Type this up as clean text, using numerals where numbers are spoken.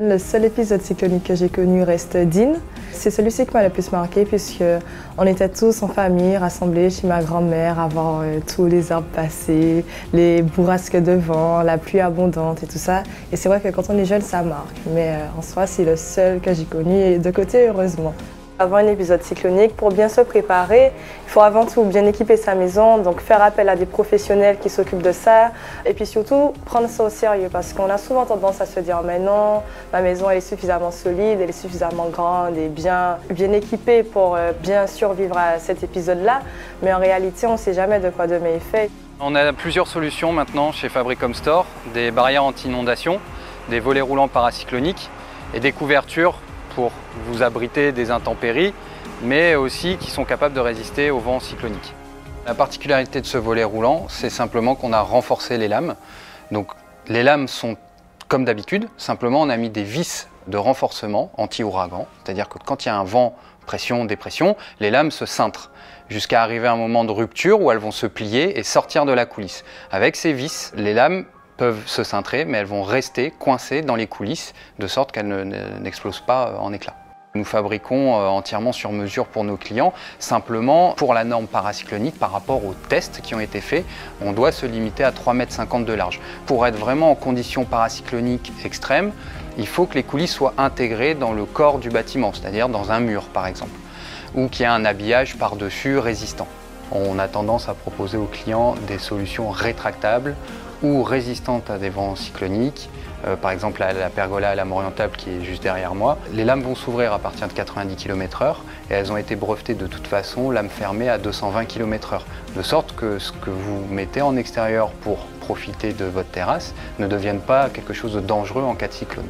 Le seul épisode cyclonique que j'ai connu reste Dean. C'est celui-ci qui m'a le plus marqué puisqu'on était tous en famille rassemblés chez ma grand-mère à voir tous les arbres passer, les bourrasques de vent, la pluie abondante et tout ça. Et c'est vrai que quand on est jeune, ça marque. Mais en soi, c'est le seul que j'ai connu et de côté, heureusement. Avant un épisode cyclonique, pour bien se préparer, il faut avant tout bien équiper sa maison, donc faire appel à des professionnels qui s'occupent de ça. Et puis surtout, prendre ça au sérieux parce qu'on a souvent tendance à se dire « mais non, ma maison elle est suffisamment solide, elle est suffisamment grande et bien équipée pour bien survivre à cet épisode-là ». Mais en réalité, on ne sait jamais de quoi demain est fait. On a plusieurs solutions maintenant chez Fabricom Store, des barrières anti-inondation, des volets roulants paracycloniques et des couvertures pour vous abriter des intempéries, mais aussi qui sont capables de résister au vent cyclonique. La particularité de ce volet roulant, c'est simplement qu'on a renforcé les lames. Donc les lames sont comme d'habitude, simplement on a mis des vis de renforcement anti-ouragan, c'est-à-dire que quand il y a un vent, pression, dépression, les lames se cintrent jusqu'à arriver à un moment de rupture où elles vont se plier et sortir de la coulisse. Avec ces vis, les lames peuvent se cintrer, mais elles vont rester coincées dans les coulisses, de sorte qu'elles n'explosent pas en éclats. Nous fabriquons entièrement sur mesure pour nos clients. Simplement, pour la norme paracyclonique, par rapport aux tests qui ont été faits, on doit se limiter à 3,50 m de large. Pour être vraiment en conditions paracycloniques extrêmes, il faut que les coulisses soient intégrées dans le corps du bâtiment, c'est-à-dire dans un mur par exemple, ou qu'il y ait un habillage par-dessus résistant. On a tendance à proposer aux clients des solutions rétractables ou résistantes à des vents cycloniques, par exemple la pergola à lame orientable qui est juste derrière moi. Les lames vont s'ouvrir à partir de 90 km/h et elles ont été brevetées de toute façon, lames fermées à 220 km/h, de sorte que ce que vous mettez en extérieur pour profiter de votre terrasse ne devienne pas quelque chose de dangereux en cas de cyclone.